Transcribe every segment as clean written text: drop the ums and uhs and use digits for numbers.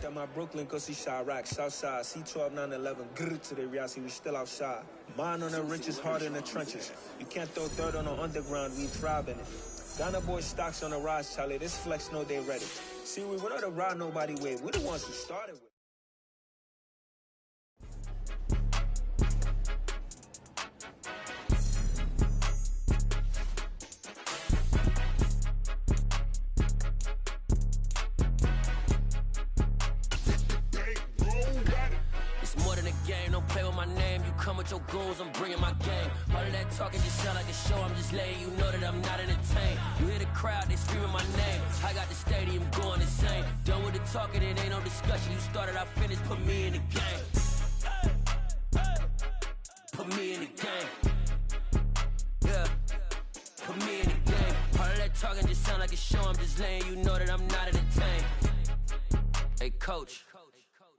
At my Brooklyn, cause he shot rack, Southside, C12, 911, grrr to the Riasi, we still outside. Mine on the riches, hard in the trenches. You can't throw dirt on the underground, we thrive in it. Ghana boy stocks on the rise, Charlie, this flex know they ready. See, we don't to ride nobody with, we the ones who started with. Come with your goons, I'm bringing my game. All of that talking just sound like a show. I'm just letting you know that I'm not entertained. You hear the crowd, they screaming my name. I got the stadium going insane. Done with the talking, it ain't no discussion. You started, I finished, put me in the game. Put me in the game. Yeah, put me in the game. All of that talking just sound like a show. I'm just letting you know that I'm not entertained. Hey, coach.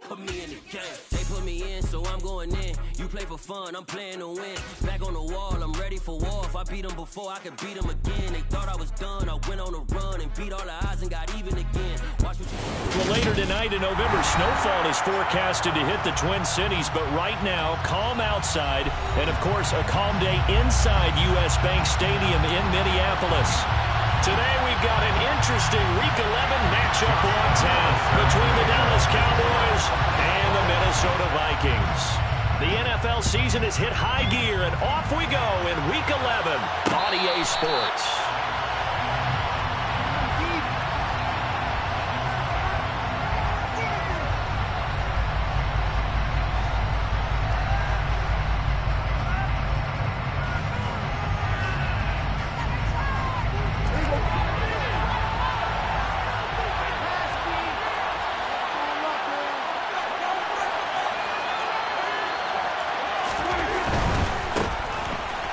Put me in the game. They put me in, so I'm going in. You play for fun, I'm playing to win. Back on the wall, I'm ready for war. If I beat them before, I could beat them again. They thought I was done, I went on a run and beat all the odds and got even again. Watch what you... Well, later tonight in November, snowfall is forecasted to hit the Twin Cities, but right now, calm outside, and of course, a calm day inside U.S. Bank Stadium in Minneapolis. Today we've got an interesting Week 11 matchup on tap between the Dallas Cowboys and the Minnesota Vikings. The NFL season has hit high gear, and off we go in Week 11 on EA Sports.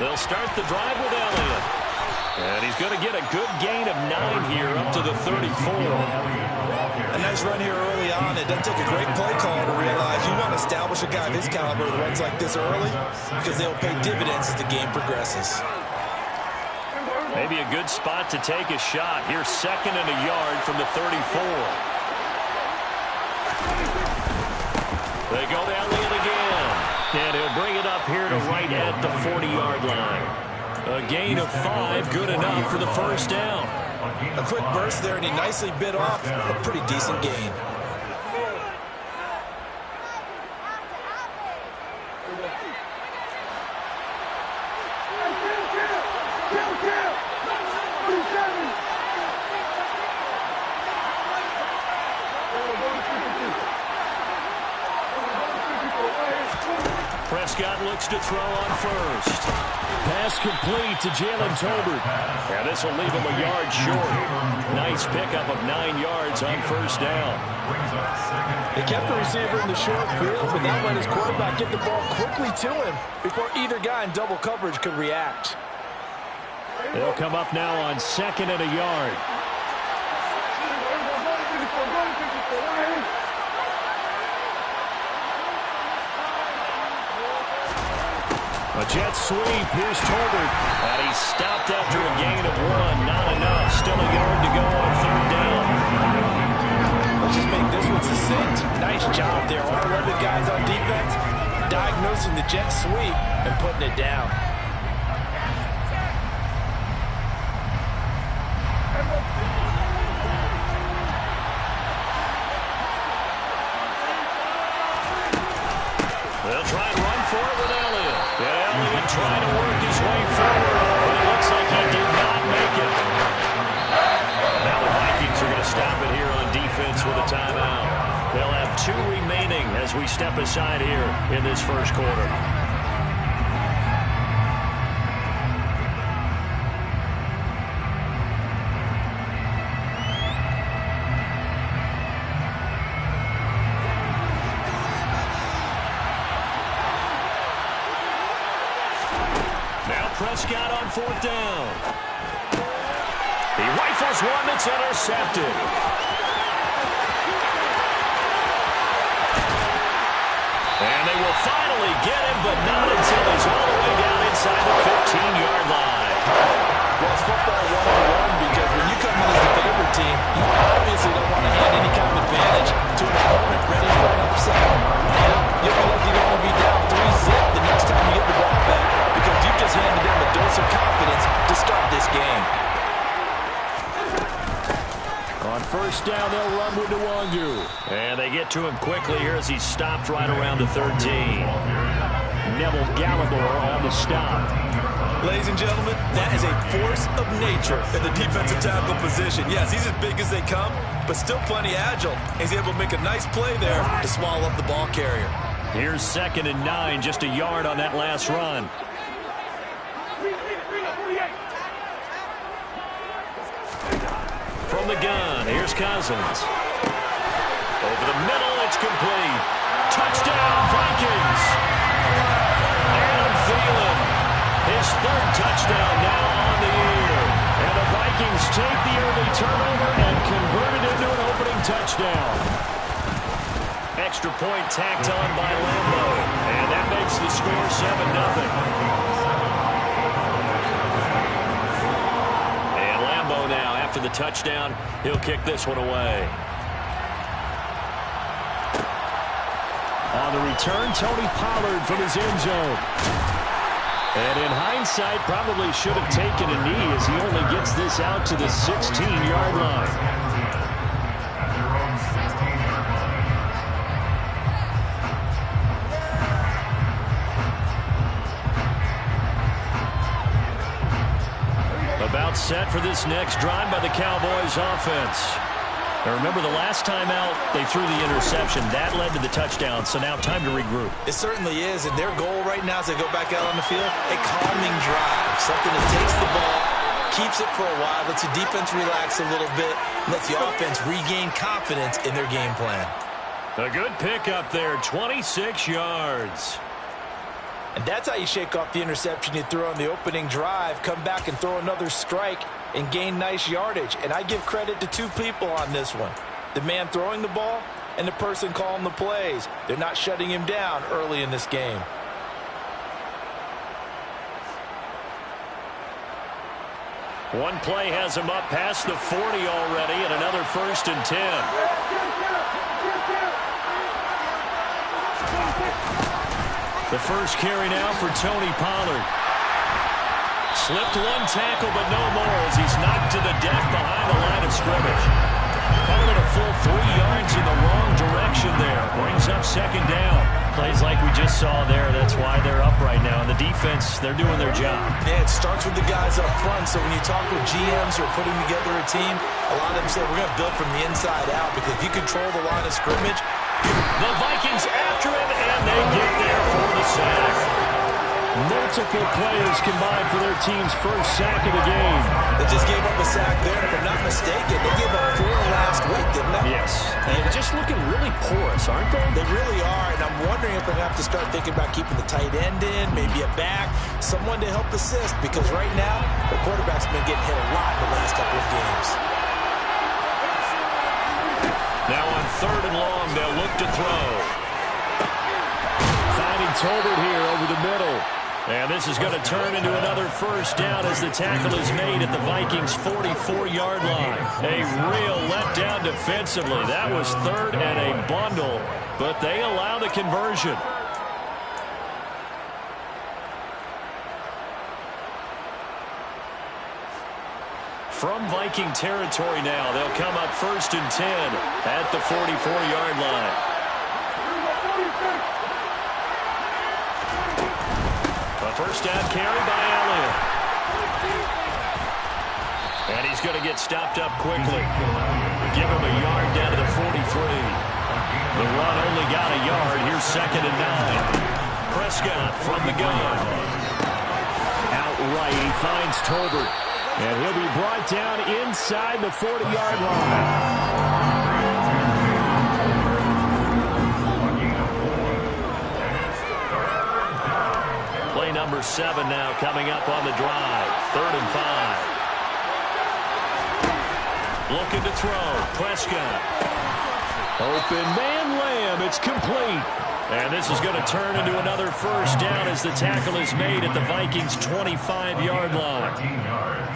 They'll start the drive with Elliott. And he's going to get a good gain of 9 here up to the 34. A nice run here early on. It doesn't take a great play call to realize you want to establish a guy of his caliber that runs like this early because they'll pay dividends as the game progresses. Maybe a good spot to take a shot. Here's 2nd and a yard from the 34. They go to Elliott again. And he'll bring it up here to right at the 40-yard line. A gain of 5, good enough for the first down. A quick burst there, and he nicely bit off a pretty decent gain. Prescott looks to throw on first. Pass complete to Jalen Tolbert. And this will leave him a yard short. Nice pickup of 9 yards on first down. They kept the receiver in the short field, but that let his quarterback get the ball quickly to him before either guy in double coverage could react. They'll come up now on 2nd and a yard. A jet sweep. Here's Tolbert. And he's stopped after a gain of 1. Not enough. Still a yard to go on 3rd down. Let's just make this one succinct. Nice job there. All 11 guys on defense diagnosing the jet sweep and putting it down. They'll try and run for it with Elliott. And Elliott trying to work his way forward, but it looks like he did not make it. Now the Vikings are going to stop it here on defense with a timeout. They'll have 2 remaining as we step aside here in this first quarter. Prescott on 4th down. He rifles one that's intercepted. And they will finally get him, but not until he's all the way down inside the 15-yard line. Well, it's football 1-on-1 because when you come in as the favorite team, you obviously don't want to hand any kind of advantage to an opponent do. And they get to him quickly here as he's stopped right around the 13. Neville Gallimore on the stop. Ladies and gentlemen, that is a force of nature in the defensive tackle position. Yes, he's as big as they come, but still plenty agile. He's able to make a nice play there to swallow up the ball carrier. Here's 2nd and 9, just a yard on that last run. From the gun, here's Cousins. Over the middle, it's complete. Touchdown, Vikings. Adam Thielen, his 3rd touchdown now on the year. And the Vikings take the early turnover and convert it into an opening touchdown. Extra point tacked on by Lambo. And that makes the score 7-0. Now, after the touchdown, he'll kick this one away. On the return, Tony Pollard from his end zone. And in hindsight, probably should have taken a knee as he only gets this out to the 16-yard line. About set for this next drive by the Cowboys offense. Now remember, the last time out, they threw the interception. That led to the touchdown, so now time to regroup. It certainly is, and their goal right now as they go back out on the field, a calming drive. Something that takes the ball, keeps it for a while, lets the defense relax a little bit, lets the offense regain confidence in their game plan. A good pickup there, 26 yards. And that's how you shake off the interception you throw on the opening drive, come back and throw another strike and gain nice yardage. And I give credit to 2 people on this one. The man throwing the ball and the person calling the plays. They're not shutting him down early in this game. One play has him up past the 40 already, and another 1st and 10. The first carry now for Tony Pollard. Slipped one tackle, but no more as he's knocked to the deck behind the line of scrimmage. Pollard a full 3 yards in the wrong direction there. Brings up 2nd down. Plays like we just saw there. That's why they're up right now. And the defense, they're doing their job. Yeah, it starts with the guys up front. So when you talk with GMs who are putting together a team, a lot of them say we're going to build from the inside out because if you control the line of scrimmage, the Vikings after him, and they get there for the sack. Multiple players combined for their team's first sack of the game. They just gave up a sack there, and if I'm not mistaken, they gave up 4 last week, didn't they? Yes. And just looking really porous, aren't they? They really are, and I'm wondering if they're going to have to start thinking about keeping the tight end in, maybe a back, someone to help assist, because right now, the quarterback's been getting hit a lot the last couple of games. Now on 3rd and long, they'll look to throw. Finding Tolbert here over the middle. And this is going to turn into another 1st down as the tackle is made at the Vikings' 44-yard line. A real letdown defensively. That was 3rd and a bundle, but they allow the conversion. From Viking territory now, they'll come up 1st and 10 at the 44-yard line. A 1st down carry by Elliott. And he's going to get stopped up quickly. Give him a yard down to the 43. The run only got a yard. Here's 2nd and 9. Prescott from the gun. Outright, he finds Tolbert. And he'll be brought down inside the 40-yard line. Play number 7 now coming up on the drive. 3rd and 5. Looking to throw. Prescott. Open man, Lamb. It's complete. And this is going to turn into another 1st down as the tackle is made at the Vikings' 25-yard line.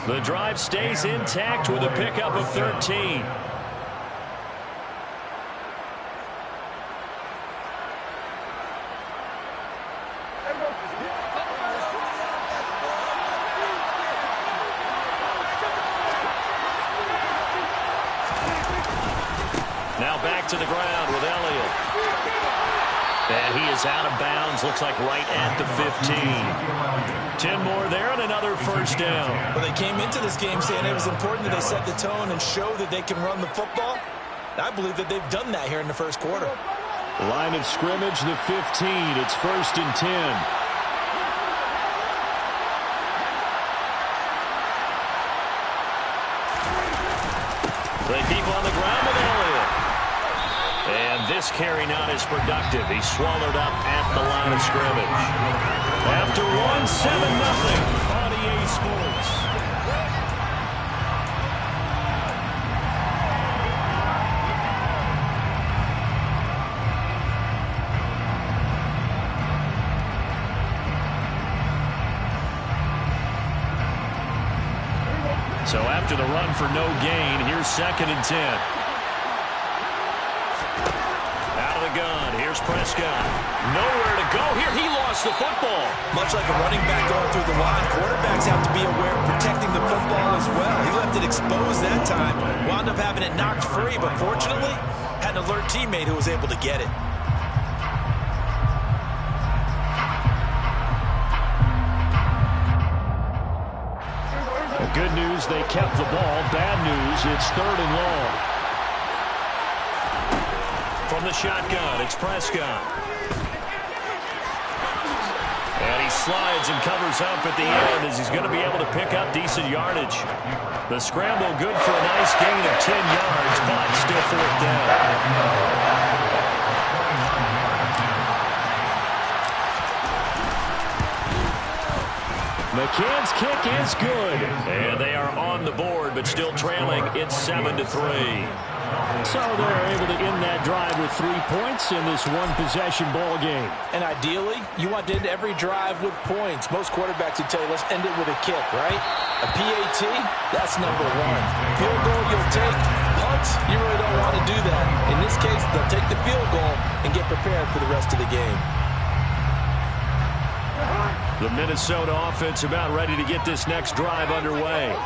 The drive stays intact with a pickup of 13. Now back back to the ground with Elliott. And he is out of bounds, looks like right at the 15. 10 more there and another first down. Well, they came into this game saying it was important that they set the tone and show that they can run the football. I believe that they've done that here in the first quarter. Line of scrimmage, the 15. It's 1st and 10. They keep on the ground with Elliott. And this carry not as productive. He's swallowed up at the line of scrimmage. After 1-7-0 on EA Sports. So after the run for no gain, here's 2nd and 10. Out of the gun, here's Prescott. Nowhere to go here. He lost the football. Much like a running back going through the line, quarterbacks have to be aware of protecting the football as well. He left it exposed that time. Wound up having it knocked free, but fortunately, had an alert teammate who was able to get it. Good news, they kept the ball. Bad news, it's 3rd and long. From the shotgun, it's Prescott. And he slides and covers up at the end as he's going to be able to pick up decent yardage. The scramble good for a nice gain of 10 yards, but still 4th down. McCann's kick is good. And they are on the board, but still trailing. It's 7-3. So they're able to end that drive with 3 points in this one-possession ball game. And ideally, you want to end every drive with points. Most quarterbacks would tell you, let's end it with a kick, right? A PAT, that's number 1. Field goal, you'll take. Punts, you really don't want to do that. In this case, they'll take the field goal and get prepared for the rest of the game. The Minnesota offense about ready to get this next drive underway.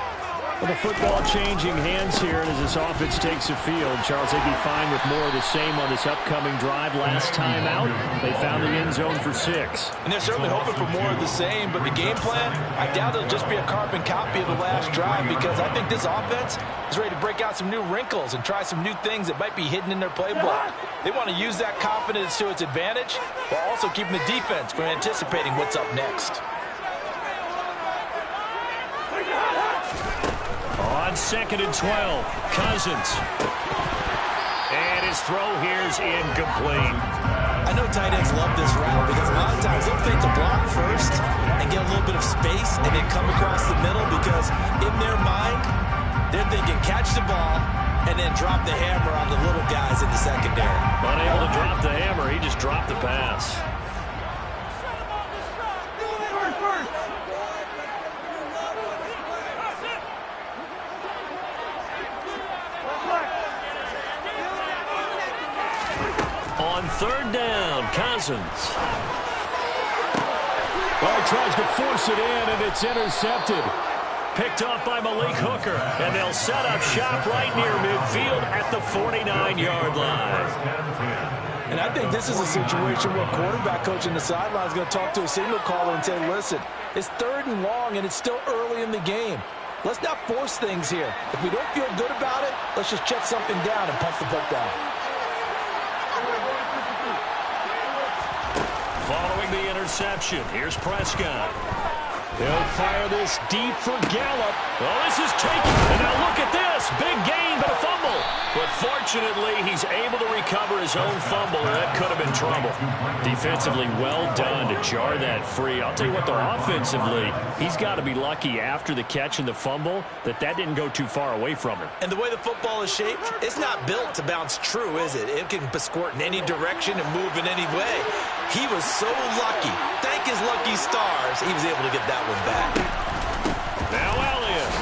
Well, the football changing hands here as this offense takes the field. Charles, they'd be fine with more of the same on this upcoming drive. Last time out, they found the end zone for 6. And they're certainly hoping for more of the same, but the game plan, I doubt it'll just be a carbon copy of the last drive because I think this offense is ready to break out some new wrinkles and try some new things that might be hidden in their playbook. They want to use that confidence to its advantage while also keeping the defense from anticipating what's up next. On 2nd and 12, Cousins. And his throw here's incomplete. I know tight ends love this route because a lot of times they'll fake the block first and get a little bit of space and then come across the middle because in their mind, they're thinking catch the ball and then drop the hammer on the little guys in the secondary. Unable to drop the hammer, he just dropped the pass. On 3rd down, Cousins. Well, he tries to force it in, and it's intercepted. Picked off by Malik Hooker, and they'll set up shop right near midfield at the 49-yard line. And I think this is a situation where quarterback coach in the sideline is going to talk to a signal caller and say, listen, it's 3rd and long, and it's still early in the game. Let's not force things here. If we don't feel good about it, let's just check something down and punt the football. Following the interception, here's Prescott. They'll fire this deep for Gallup. Oh, this is taken. And now look at this. Big gain, but a fumble. But fortunately, he's able to recover his own fumble, or that could have been trouble. Defensively, well done to jar that free. I'll tell you what, though, offensively, he's got to be lucky after the catch and the fumble that didn't go too far away from him. And the way the football is shaped, it's not built to bounce true, is it? It can squirt in any direction and move in any way. He was so lucky. Thank his lucky stars, he was able to get that one back. Now Elliott.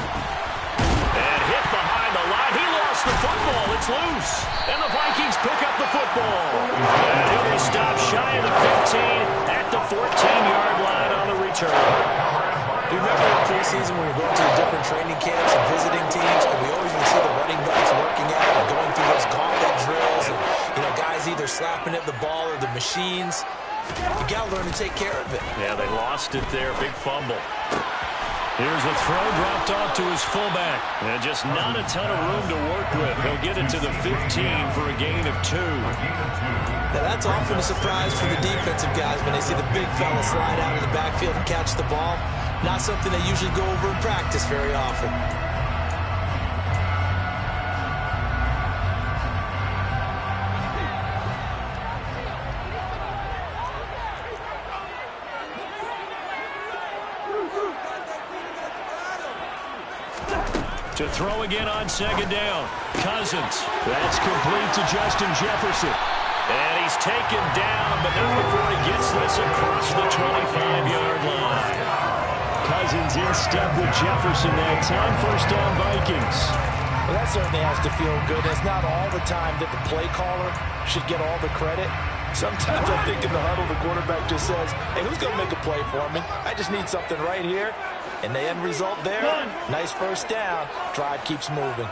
And hit behind the line. He lost the football. It's loose. And the Vikings pick up the football. And he'll be stopped shy of the 15 at the 14-yard line on the return. Do you remember in preseason when we were going to the different training camps and visiting teams, and we always would see the running backs working out and going through those gauntlet drills and slapping at the ball or the machines. You got to learn to take care of it. Yeah, they lost it there. Big fumble. Here's a throw dropped off to his fullback. And just not a ton of room to work with. He'll get it to the 15 for a gain of 2. Now that's often a surprise for the defensive guys when they see the big fella slide out of the backfield and catch the ball. Not something they usually go over in practice very often. To throw again on second down. Cousins. That's complete to Justin Jefferson. And he's taken down, but not before he gets this across the 25-yard line. Cousins in step with Jefferson that time. First down, Vikings. Well, that certainly has to feel good. It's not all the time that the play caller should get all the credit. Sometimes I think in the huddle, the quarterback just says, hey, who's going to make a play for me? I just need something right here. And the end result there, nice first down. Drive keeps moving.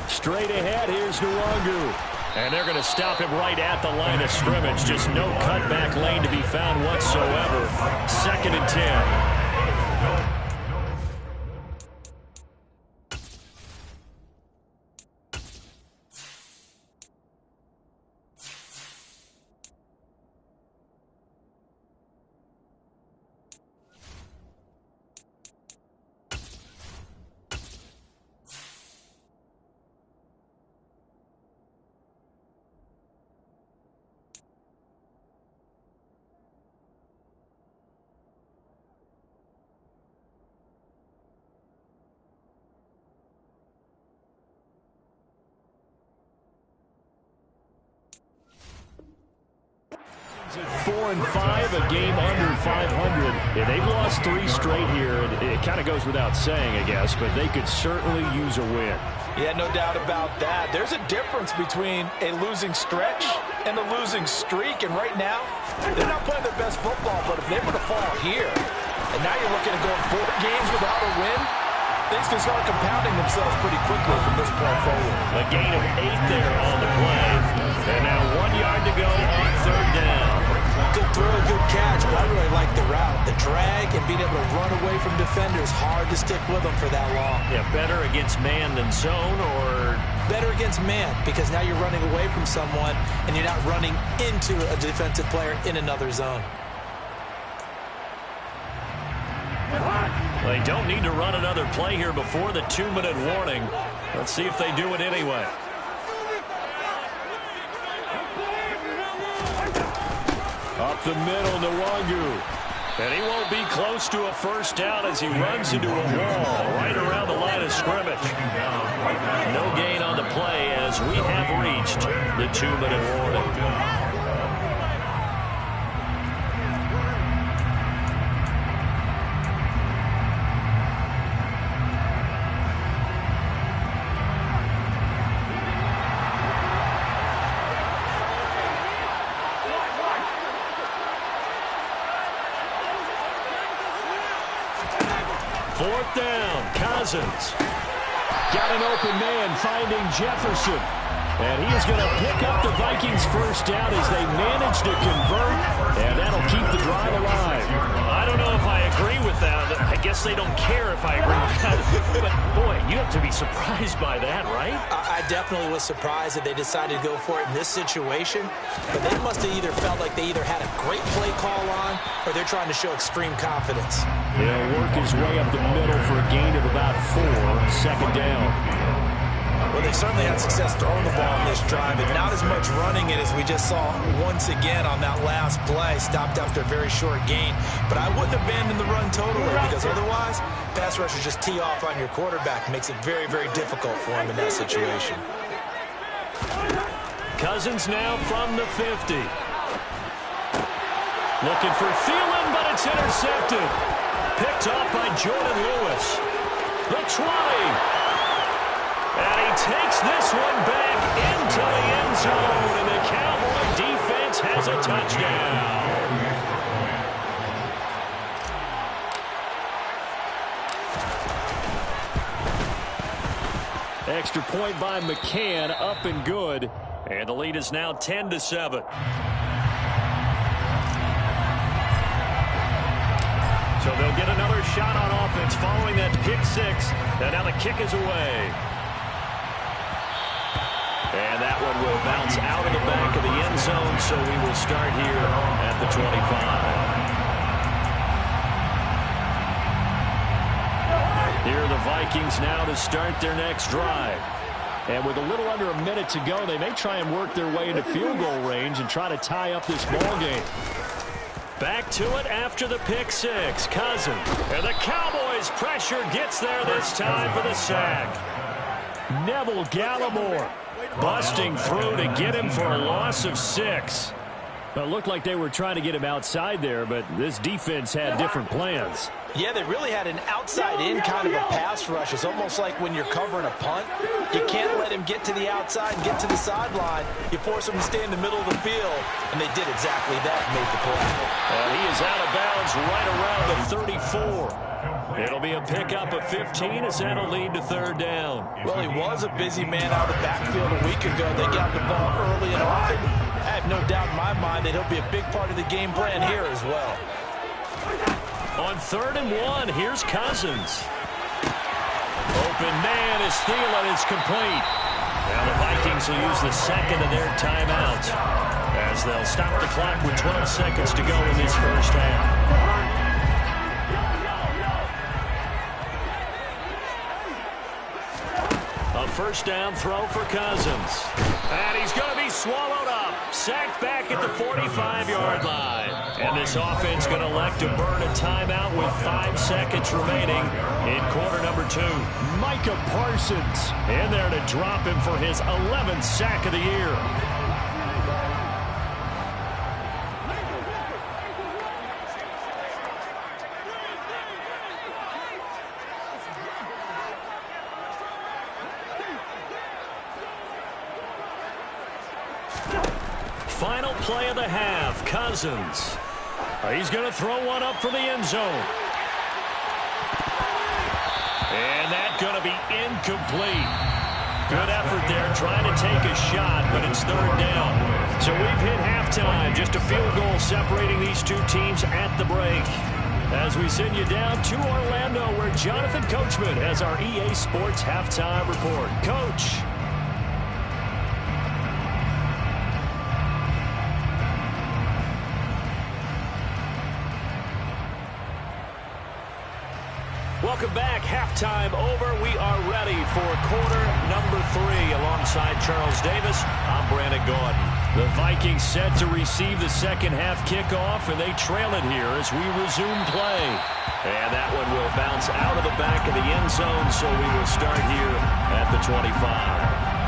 Straight ahead, here's Nwangu. And they're going to stop him right at the line of scrimmage. Just no cutback lane to be found whatsoever. 2nd and 10. At 4-5, a game under 500. Yeah, they've lost 3 straight here. It kind of goes without saying, I guess, but they could certainly use a win. Yeah, no doubt about that. There's a difference between a losing stretch and a losing streak, and right now, they're not playing their best football, but if they were to fall here, and now you're looking at going 4 games without a win, things can start compounding themselves pretty quickly from this point forward. A gain of 8 there on the play. And now 1 yard to go on 3rd down. Good throw, good catch, but I really like the route. The drag and being able to run away from defenders, hard to stick with them for that long. Yeah, better against man than zone, or? Better against man, because now you're running away from someone and you're not running into a defensive player in another zone. They don't need to run another play here before the 2-minute warning. Let's see if they do it anyway. Up the middle, Nwangu. And he won't be close to a first down as he runs into a wall right around the line of scrimmage. No gain on the play as we have reached the 2-minute warning. Fourth down, Cousins. Got an open man finding Jefferson. And he is going to pick up the Vikings' first down as they manage to convert. And that'll keep the drive alive. I don't know if I agree with that. I guess they don't care if I agree with that. But, boy, you have to be surprised by that, right? I definitely was surprised that they decided to go for it in this situation. But they must have either felt like they either had a great play call on or they're trying to show extreme confidence. He'll work his way up the middle for a gain of about 4. 2nd down. Well, they certainly had success throwing the ball in this drive, and not as much running it as we just saw once again on that last play. Stopped after a very short gain. But I wouldn't abandon the run totally, because otherwise, pass rushers just tee off on your quarterback. Makes it very, very difficult for him in that situation. Cousins now from the 50. Looking for Thielen, but it's intercepted. Picked off by Jordan Lewis. The 20. And he takes this one back into the end zone, and the Cowboy defense has a touchdown. Extra point by McCann, up and good. And the lead is now 10-7. So they'll get another shot on offense following that pick six. And now the kick is away. And that one will bounce out of the back of the end zone, so we will start here at the 25. Here are the Vikings now to start their next drive. And with a little under a minute to go, they may try and work their way into field goal range and try to tie up this ball game. Back to it after the pick six. Cousins. And the Cowboys' pressure gets there this time for the sack. Neville Gallimore busting through to get him for a loss of 6. Well, it looked like they were trying to get him outside there, but this defense had different plans. Yeah, they really had an outside-in kind of a pass rush. It's almost like when you're covering a punt. You can't let him get to the outside and get to the sideline. You force him to stay in the middle of the field, and they did exactly that and made the play. And he is out of bounds right around the 34. It'll be a pickup of 15 as that'll lead to third down. Well, he was a busy man out of the backfield a week ago. They got the ball early and often. I have no doubt in my mind that he'll be a big part of the game plan here as well. On 3rd and 1, here's Cousins. Open man is Thielen. It's complete. Now the Vikings will use the second of their timeouts as they'll stop the clock with 12 seconds to go in this first half. A first down throw for Cousins. And he's going to be swallowed up. Sacked back at the 45-yard line. And this offense going to elect to burn a timeout with 5 seconds remaining in quarter number 2. Micah Parsons in there to drop him for his 11th sack of the year. Final play of the half, Cousins. He's going to throw one up for the end zone. And that's going to be incomplete. Good effort there, trying to take a shot, but it's third down. So we've hit halftime, just a field goal separating these two teams at the break. As we send you down to Orlando, where Jonathan Coachman has our EA Sports halftime report. Coach. Welcome back. Halftime over. We are ready for quarter number 3 alongside Charles Davis. I'm Brandon Gordon. The Vikings set to receive the second half kickoff, and they trail it here as we resume play. And that one will bounce out of the back of the end zone, so we will start here at the 25.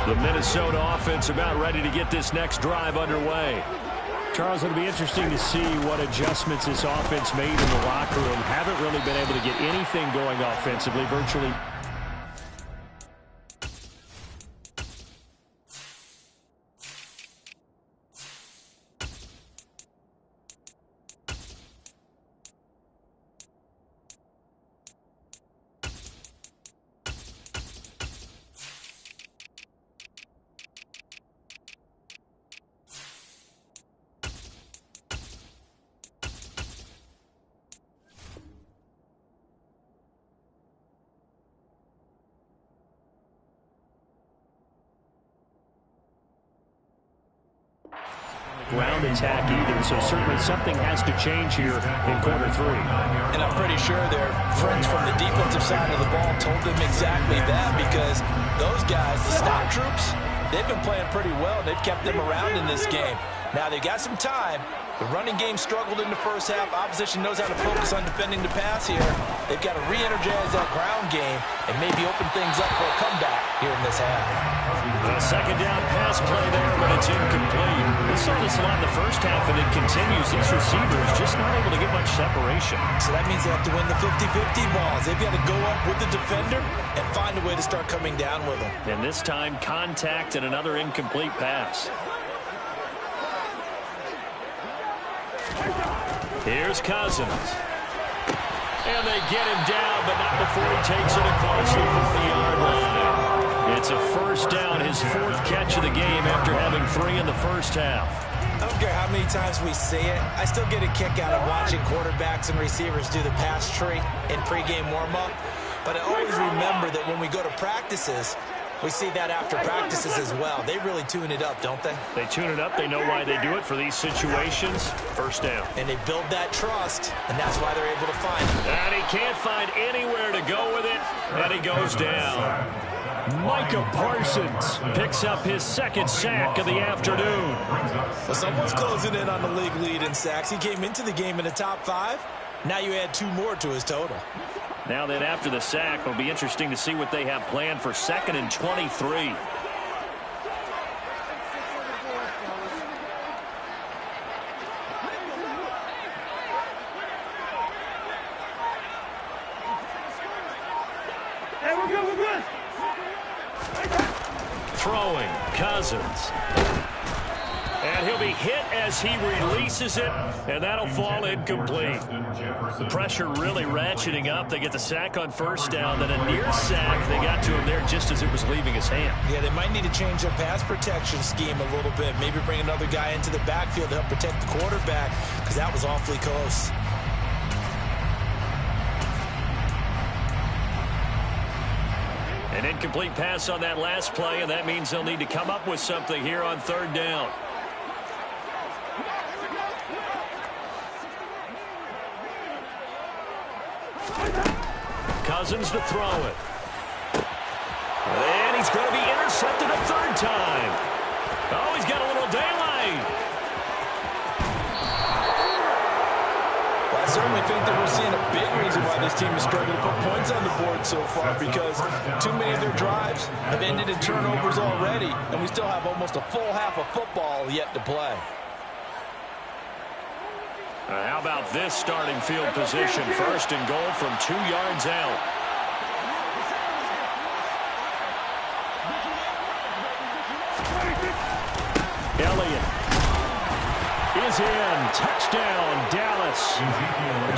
The Minnesota offense about ready to get this next drive underway. Charles, it'll be interesting to see what adjustments this offense made in the locker room. Haven't really been able to get anything going offensively, virtually. Ground attack either, so certainly something has to change here in quarter 3. And I'm pretty sure their friends from the defensive side of the ball told them exactly that, because those guys, the stop troops, they've been playing pretty well. They've kept them around in this game. Now they've got some time. The running game struggled in the first half. Opposition knows how to focus on defending the pass here. they've got to re-energize that ground game and maybe open things up for a comeback here in this half. A second down pass play there, but it's incomplete. We saw this a lot in the first half, and it continues. These receivers just not able to get much separation. So that means they have to win the 50-50 balls. They've got to go up with the defender and find a way to start coming down with them. And this time, contact and another incomplete pass. Here's Cousins. And they get him down, but not before he takes it across the 40-yard line. It's a first down, his fourth catch of the game after having 3 in the first half. I don't care how many times we say it, I still get a kick out of watching quarterbacks and receivers do the pass tree in pregame warm-up. But I always remember that when we go to practices, we see that after practices as well. They really tune it up, don't they? They tune it up. They know why they do it for these situations. First down. And they build that trust, and that's why they're able to find it. And he can't find anywhere to go with it, and he goes down. Micah Parsons picks up his second sack of the afternoon. Well, someone's closing in on the league lead in sacks. He came into the game in the top 5. Now you add 2 more to his total. Now then, after the sack, it'll be interesting to see what they have planned for 2nd and 23. Hey, we're good. Throwing, Cousins. And he'll be hit as he releases it, and that'll fall incomplete. The pressure really ratcheting up. They get the sack on first down, then a near sack. They got to him there just as it was leaving his hand. Yeah, they might need to change their pass protection scheme a little bit. Maybe bring another guy into the backfield to help protect the quarterback, because that was awfully close. An incomplete pass on that last play, and that means they'll need to come up with something here on 3rd down. Cousins to throw it. And he's going to be intercepted a 3rd time. Oh, he's got a little daylight. Well, I certainly think that we're seeing a big reason why this team is struggling to put points on the board so far, because too many of their drives have ended in turnovers already, and we still have almost a full half of football yet to play. How about this starting field position? 1st and goal from 2 yards out. Elliott is in. Touchdown, Dallas.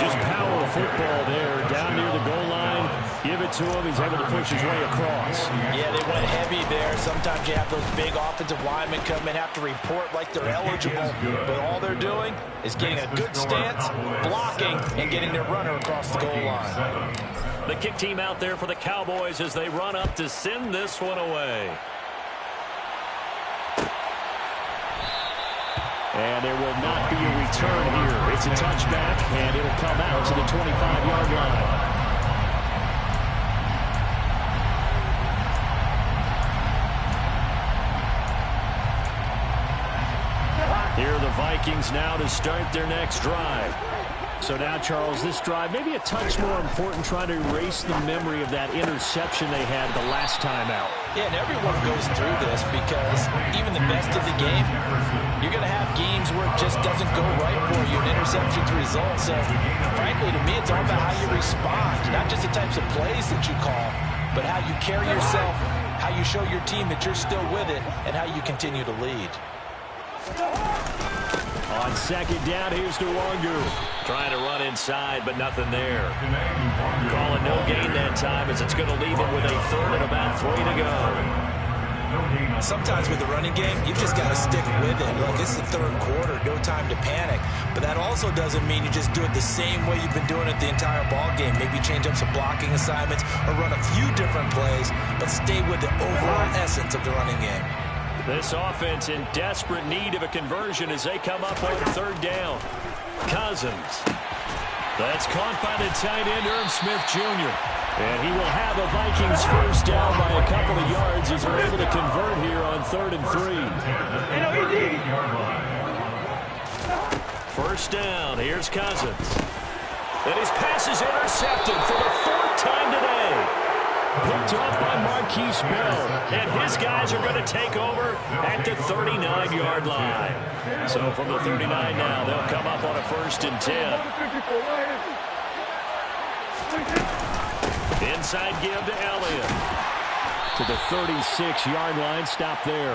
Just power football there. Down near the goal line. Give it to him. He's able to push his way across. Yeah, they went heavy there. Sometimes you have those big offensive linemen come in, have to report like they're eligible. But all they're doing is getting a good stance, blocking, and getting their runner across the goal line. The kick team out there for the Cowboys as they run up to send this one away. And there will not be a return here. It's a touchback, and it'll come out to the 25-yard line. Here are the Vikings now to start their next drive. So now, Charles, this drive maybe a touch more important, trying to erase the memory of that interception they had the last time out. Yeah, and everyone goes through this because even the best of the game, you're going to have games where it just doesn't go right for you, an interception's result. So, frankly, to me, it's all about how you respond, not just the types of plays that you call, but how you carry yourself, how you show your team that you're still with it, and how you continue to lead. On 2nd down, here's DeWanger. Trying to run inside, but nothing there. Call it no gain that time, as it's going to leave him with a 3rd and about 3 to go. Sometimes with the running game, you've just got to stick with it. Look, it's the 3rd quarter, no time to panic. But that also doesn't mean you just do it the same way you've been doing it the entire ball game. Maybe change up some blocking assignments or run a few different plays, but stay with the overall essence of the running game. This offense in desperate need of a conversion as they come up on 3rd down. Cousins. That's caught by the tight end, Irv Smith Jr. And he will have a Vikings first down by a couple of yards as they're able to convert here on 3rd and 3. First down. Here's Cousins. And his pass is intercepted for the 4th time today. Picked up by Marquise Bell. And his guys are going to take over at the 39-yard line. So from the 39 now, they'll come up on a 1st and 10. Inside give to Elliott. To the 36-yard line, stop there.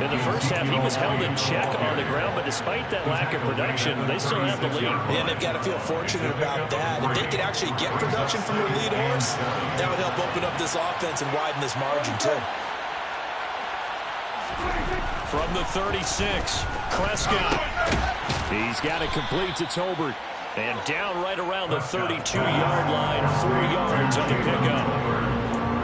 In the first half, he was held in check on the ground, but despite that lack of production, they still have the lead. And they've got to feel fortunate about that. If they could actually get production from their lead horse, that would help open up this offense and widen this margin, too. From the 36, Prescott. He's got it complete to Tolbert. And down right around the 32-yard line, 4 yards on the pickup.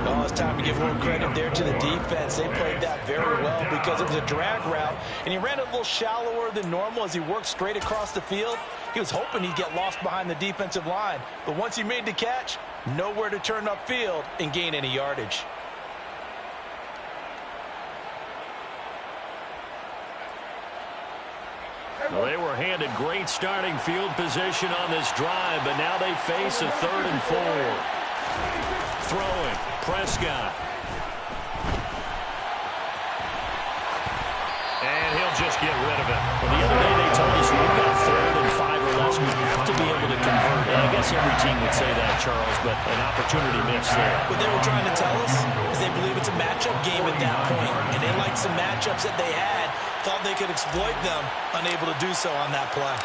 Well, it's time to give more credit there to the defense. They played that very well because it was a drag route, and he ran a little shallower than normal as he worked straight across the field. He was hoping he'd get lost behind the defensive line, but once he made the catch, nowhere to turn upfield and gain any yardage. Well, they were handed great starting field position on this drive, but now they face a 3rd and 4. Throwing, Prescott. And he'll just get rid of it. Well, the other day they told us we've got 3rd and 5 or less. We have to be able to convert. And I guess every team would say that, Charles, but an opportunity missed there. What they were trying to tell us is they believe it's a matchup game at that point, and they liked some matchups that they had, thought they could exploit them, unable to do so on that play.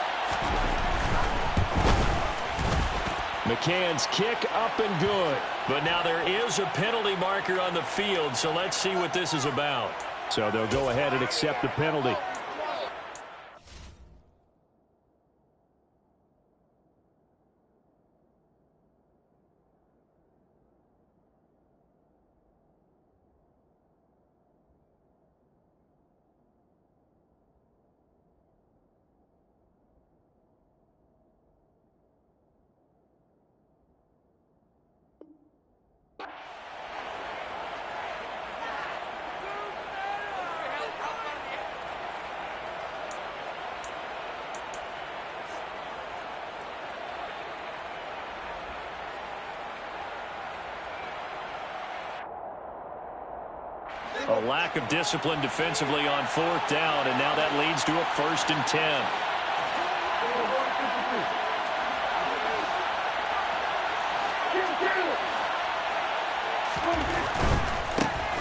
McCann's kick up and good. But now there is a penalty marker on the field, so let's see what this is about. So they'll go ahead and accept the penalty. A lack of discipline defensively on 4th down, and now that leads to a 1st and 10.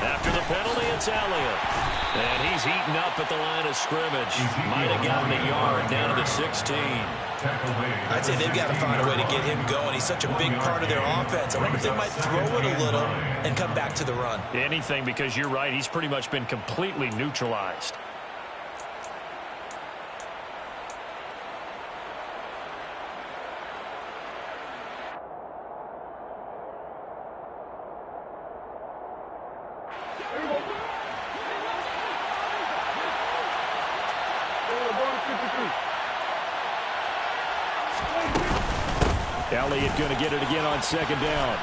After the penalty, it's Elliott. And he's eaten up at the line of scrimmage. Might have gotten a yard down to the 16. I'd say they've got to find a way to get him going. He's such a big part of their offense. I wonder if they might throw it a little and come back to the run. Anything, because you're right. He's pretty much been completely neutralized. Elliott going to get it again on 2nd down.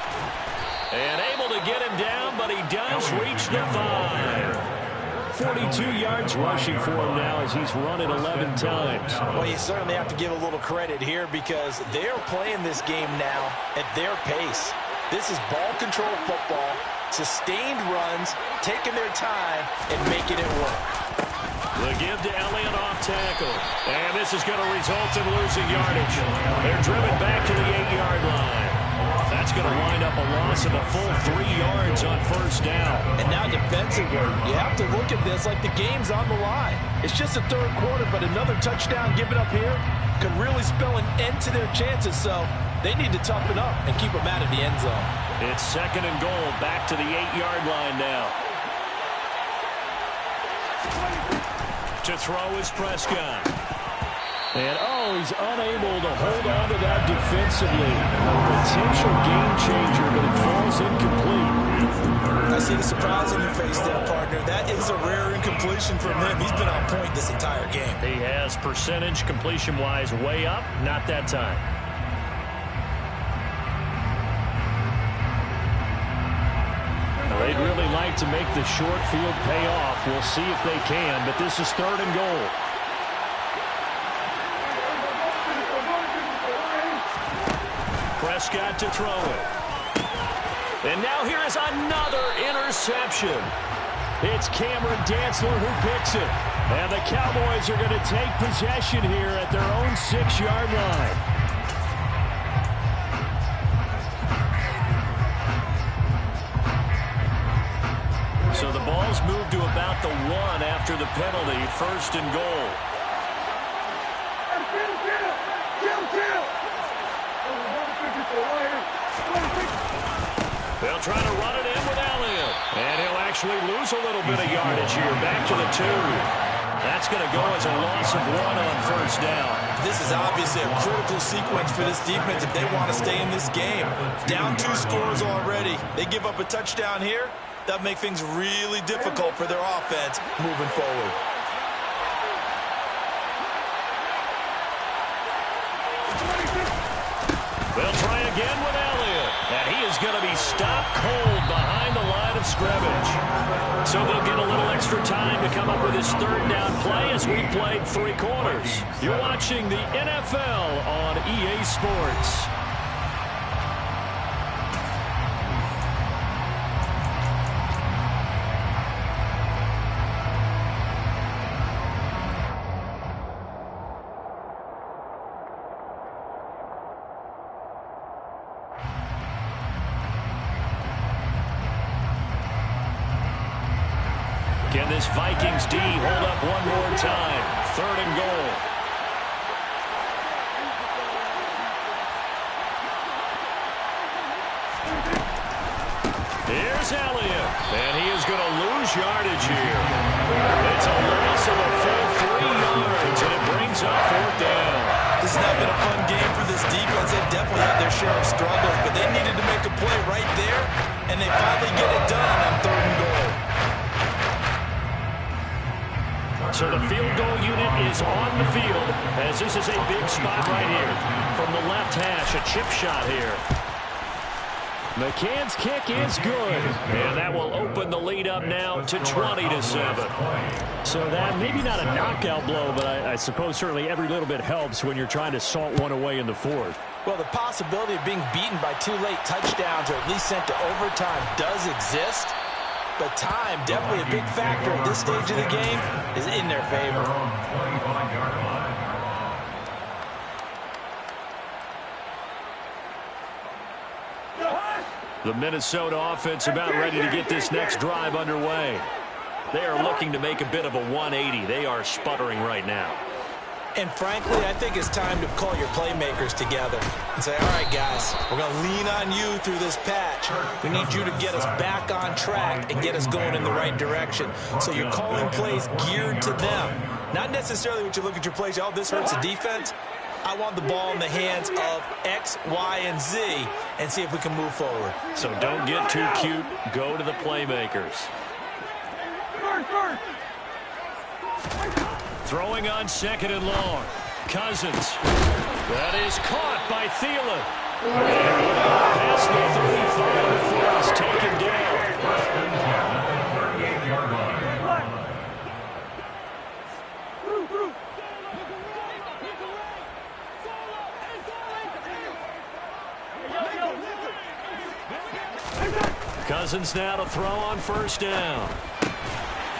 And able to get him down, but he does reach the 5. 42 yards rushing for him now as he's run it 11 times. Well, you certainly have to give a little credit here because they're playing this game now at their pace. This is ball control football, sustained runs, taking their time, and making it work. The give to Elliott off tackle. And this is going to result in losing yardage. They're driven back to the 8-yard line. That's going to wind up a loss of a full 3 yards on 1st down. And now defensively, you have to look at this like the game's on the line. It's just the 3rd quarter, but another touchdown given up here could really spell an end to their chances. So they need to toughen up and keep them out of the end zone. It's 2nd and goal, back to the 8-yard line now. To throw is Prescott. And, he's unable to hold on to that defensively. A potential game changer, but it falls incomplete. I see the surprise on your face there, partner. That is a rare incompletion from him. He's been on point this entire game. He has percentage completion-wise way up, not that time. They'd really like to make the short field pay off. We'll see if they can, but this is 3rd and goal. Prescott to throw it. And now here is another interception. It's Cameron Dantzler who picks it. And the Cowboys are going to take possession here at their own 6-yard line. So the ball's moved to about the 1 after the penalty, 1st and goal. They'll try to run it in with Elliott. And he'll actually lose a little bit of yardage here. Back to the 2. That's going to go as a loss of 1 on 1st down. This is obviously a critical sequence for this defense if they want to stay in this game. Down 2 scores already. They give up a touchdown here. That'll make things really difficult for their offense moving forward. They'll try again with Elliott. And he is going to be stopped cold behind the line of scrimmage. So they'll get a little extra time to come up with his 3rd down play as we played 3 quarters. You're watching the NFL on EA Sports. Can this Vikings D hold up one more time? 3rd and goal. Here's Elliott, and he is going to lose yardage here. It's a loss of a full 3 yards, and it brings up 4th down. This has not been a fun game for this defense. They've definitely had their share of struggles, but they needed to make a play right there, and they finally get it done on 3rd and goal. So the field goal unit is on the field as this is a big spot right here. From the left hash, a chip shot here. McCann's kick is good. And that will open the lead up now to 20-7. So that maybe not a knockout blow, but I suppose certainly every little bit helps when you're trying to salt one away in the 4th. Well, the possibility of being beaten by 2 late touchdowns or at least sent to overtime does exist. But time, definitely a big factor at this stage of the game, is in their favor. The Minnesota offense about ready to get this next drive underway. They are looking to make a bit of a 180. They are sputtering right now. And frankly, I think it's time to call your playmakers together and say, all right, guys, we're going to lean on you through this patch. We need you to get us back on track and get us going in the right direction. So you're calling plays geared to them. Not necessarily what you look at your plays, oh, this hurts the defense. I want the ball in the hands of X, Y, and Z and see if we can move forward. So don't get too cute. Go to the playmakers. Throwing on 2nd and long. Cousins. That is caught by Thielen. Past the 35 before he's taken down. Cousins now to throw on 1st down.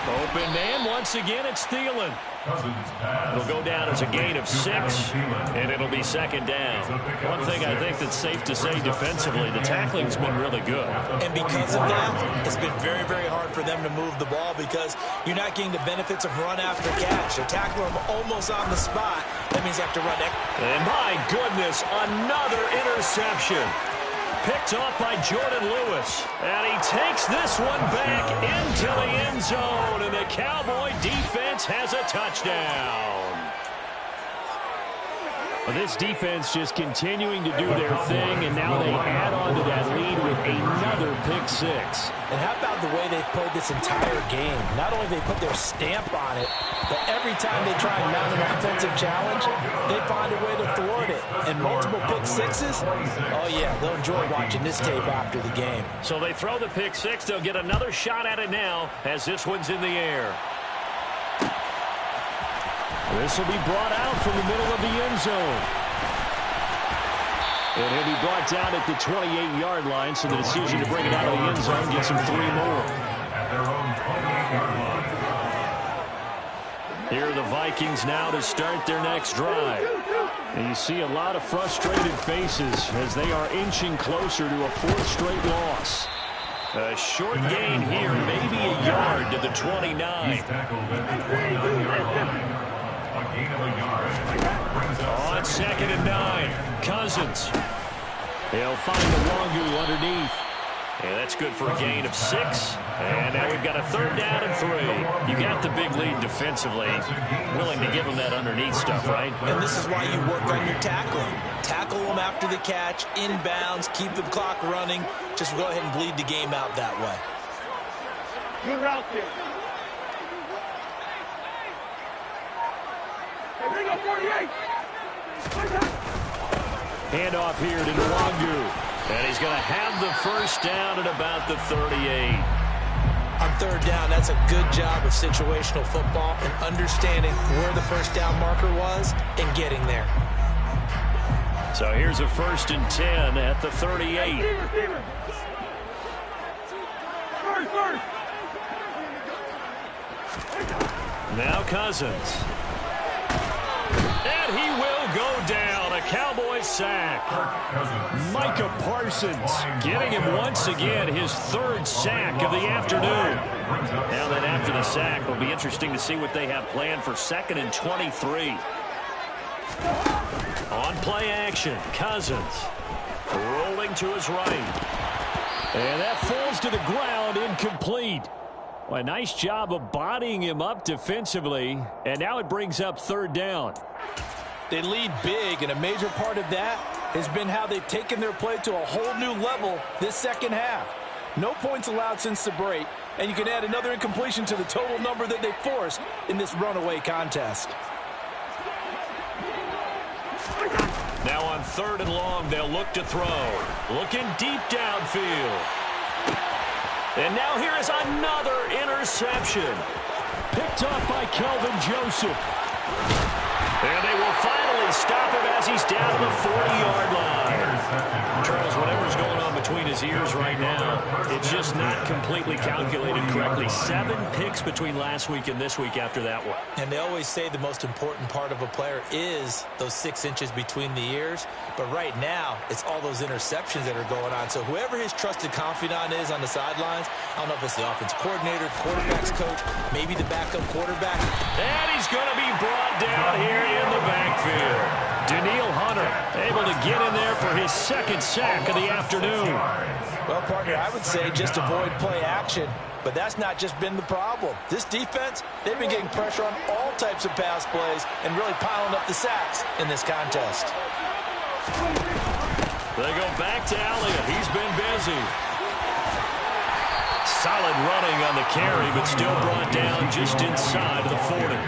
Open man, once again, it's Thielen. It'll go down as a gain of 6, and it'll be 2nd down. One thing I think that's safe to say defensively, the tackling's been really good. And because of that, it's been very, very hard for them to move the ball because you're not getting the benefits of run after catch. They're tackling them almost on the spot. That means you have to run next. And my goodness, another interception. Picked off by Jordan Lewis. And he takes this one back into the end zone. And the Cowboy defense has a touchdown. Well, this defense just continuing to do their thing, and now they add on to that lead with another pick 6. And how about the way they've played this entire game? Not only they put their stamp on it, but every time they try and mount an offensive challenge, they find a way to thwart it. And multiple pick 6s, oh yeah, they'll enjoy watching this tape after the game. So they throw the pick 6. They'll get another shot at it now as this one's in the air. This will be brought out from the middle of the end zone. And he'll be brought down at the 28-yard line, so the decision to bring it out of the end zone gets him 3 more. Here are the Vikings now to start their next drive. And you see a lot of frustrated faces as they are inching closer to a 4th straight loss. A short gain here, maybe a yard to the 29. On 2nd and 9, Cousins. He'll find the Longu underneath. And that's good for a gain of 6. And now we've got a 3rd down and 3. You got the big lead defensively. Willing to give them that underneath stuff, right? And this is why you work on your tackling. Tackle them after the catch, inbounds, keep the clock running. Just go ahead and bleed the game out that way. Good route there. Hey, bring up 48. Handoff here to Longu. And he's going to have the first down at about the 38. On 3rd down, that's a good job of situational football and understanding where the first down marker was and getting there. So here's a 1st and 10 at the 38. Now Cousins. And he will go down. A Cowboys sack. Micah Parsons getting him once again his 3rd sack of the afternoon. Now then after the sack, it'll be interesting to see what they have planned for 2nd and 23. On play action, Cousins rolling to his right. And that falls to the ground, incomplete. Well, a nice job of bodying him up defensively. And now it brings up 3rd down. They lead big, and a major part of that has been how they've taken their play to a whole new level this second half. No points allowed since the break, and you can add another incompletion to the total number that they forced in this runaway contest. Now on 3rd and long, they'll look to throw. Looking deep downfield. And now here is another interception. Picked off by Kelvin Joseph. And they will finally stop him as he's down to the 40-yard line. Charles, whatever's going on between his ears right now, it's just not completely calculated correctly. 7 picks between last week and this week after that one. And they always say the most important part of a player is those 6 inches between the ears. But right now, it's all those interceptions that are going on. So whoever his trusted confidant is on the sidelines, I don't know if it's the offense coordinator, quarterback's coach, maybe the backup quarterback. And he's going to be brought down here in the backfield. Daniil Hunter able to get in there for his 2nd sack of the afternoon. Well, partner, I would say just avoid play action, but that's not just been the problem. This defense, they've been getting pressure on all types of pass plays and really piling up the sacks in this contest. They go back to Elliott. He's been busy. Solid running on the carry, but still brought down just inside of the 40.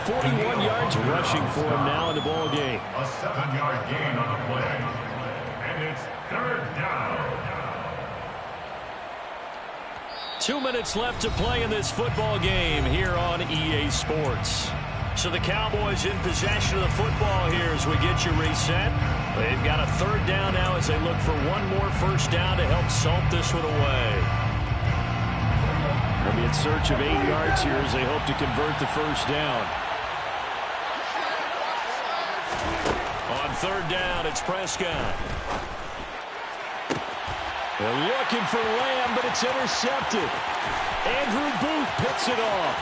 41 yards rushing for him now in the ball game. A 7-yard gain on the play. And it's 3rd down. 2 minutes left to play in this football game here on EA Sports. So the Cowboys in possession of the football here as we get you reset. They've got a 3rd down now as they look for one more first down to help salt this one away. They'll be in search of 8 yards here as they hope to convert the first down. On 3rd down, it's Prescott. They're looking for Lamb, but it's intercepted. Andrew Booth picks it off.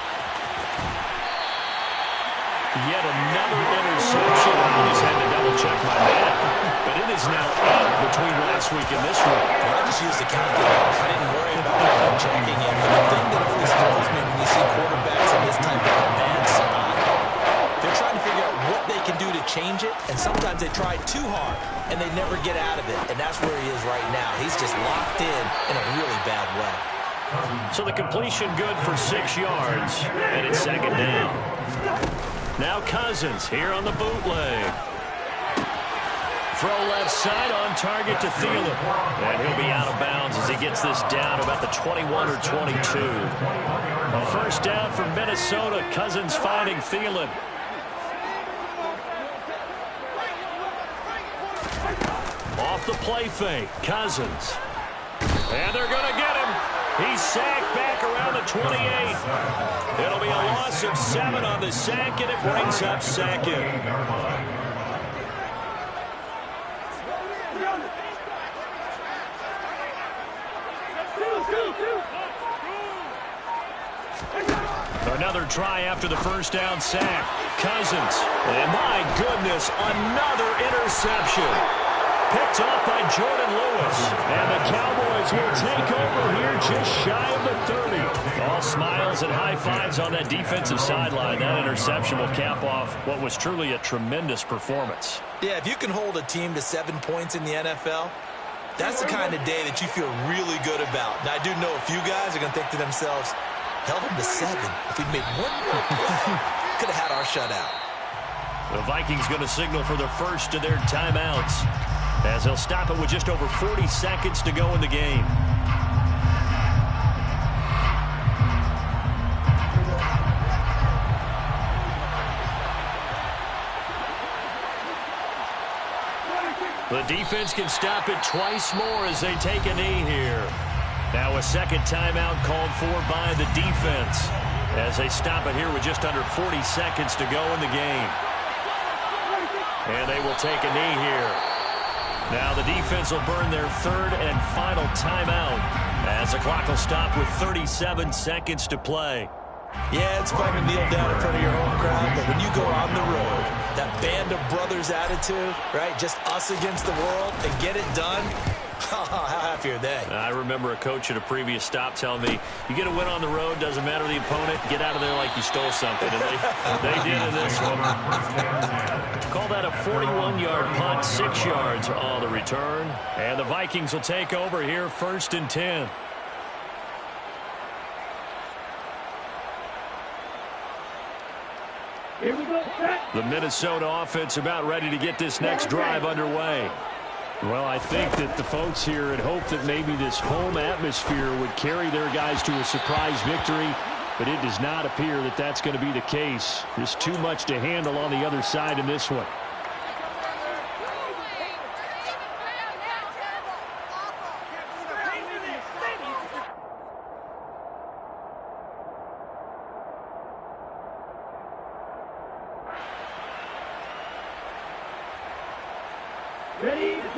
Yet another interception. I just had to double-check my math. But it is now 8 between last week and this week. I just used the calculator. I didn't worry about checking it. The thing that always throws me when you see quarterbacks in this type of command spot, they're trying to figure out what they can do to change it, and sometimes they try too hard, and they never get out of it. And that's where he is right now. He's just locked in a really bad way. So the completion good for 6 yards, and it's 2nd down. Now Cousins here on the bootleg. Throw left side on target to Thielen. And he'll be out of bounds as he gets this down about the 21 or 22. A first down for Minnesota. Cousins finding Thielen. off the play fake. Cousins. And they're going to get him. He's sacked back around the 28. It'll be a loss of 7 on the sack, and it brings up 2nd. Another try after the first down sack. Cousins. And my goodness, another interception. Picked off by Jordan Lewis. And the Cowboys will take over here just shy of the 30. All smiles and high fives on that defensive sideline. That interception will cap off what was truly a tremendous performance. Yeah, if you can hold a team to 7 points in the NFL, that's the kind of day that you feel really good about. And I do know a few guys are going to think to themselves, held them to 7. If we'd made 1 more play, could have had our shutout. The Vikings going to signal for the first of their timeouts as they'll stop it with just over 40 seconds to go in the game. The defense can stop it twice more as they take a knee here. Now a second timeout called for by the defense as they stop it here with just under 40 seconds to go in the game. And they will take a knee here. Now the defense will burn their third and final timeout as the clock will stop with 37 seconds to play. Yeah, it's fun to kneel down in front of your home crowd, but when you go on the road, that band of brothers attitude, right, just us against the world, and get it done, how happy are they? I remember a coach at a previous stop telling me, you get a win on the road, doesn't matter the opponent, get out of there like you stole something. And they did in this one. Call that a 41-yard punt, 6 yards on the return. And the Vikings will take over here, 1st and 10. Here we go. The Minnesota offense about ready to get this next drive underway. Well, I think that the folks here had hoped that maybe this home atmosphere would carry their guys to a surprise victory, but it does not appear that that's going to be the case. There's too much to handle on the other side in this one.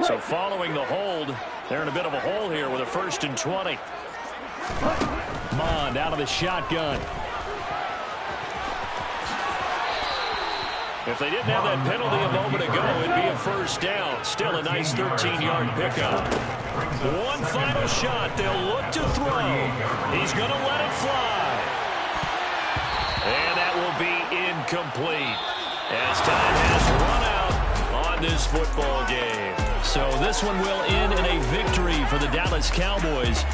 So following the hold, they're in a bit of a hole here with a 1st and 20. Mond out of the shotgun. If they didn't have that penalty a moment ago, it'd be a 1st down. Still a nice 13-yard pickup. One final shot. They'll look to throw. He's going to let it fly. And that will be incomplete as time has run out on this football game. So this one will end in a victory for the Dallas Cowboys.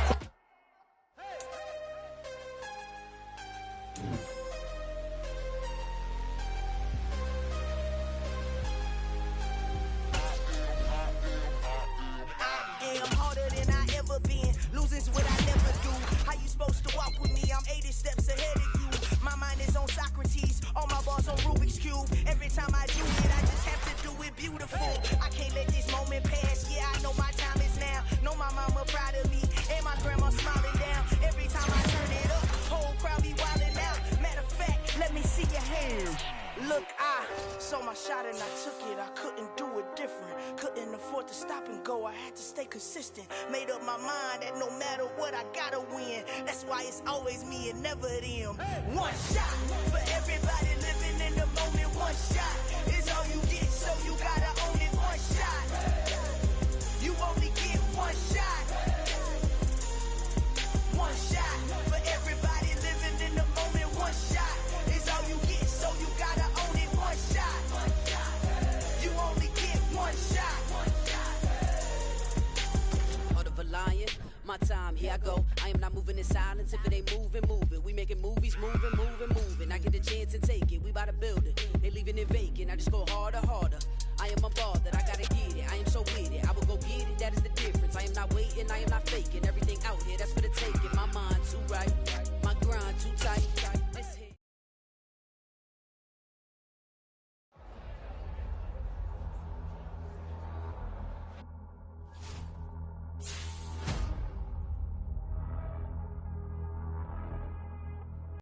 Made up my mind that no matter what, I gotta win. That's why it's always me and never them. One shot for everybody living in the moment. One shot is all you get, so you gotta own it. One shot, you only get one shot. One shot for everybody living in the moment. One shot is all you get, so you gotta own it. One shot, you only get one shot. Lion, my time, here I go. I am not moving in silence. If it ain't moving, move it. We making movies, moving. I get the chance and take it. We bout to build it. They leaving it vacant. I just go harder. I am a ball that I gotta get it. I am so with it. I will go get it. That is the difference. I am not waiting. I am not faking. Every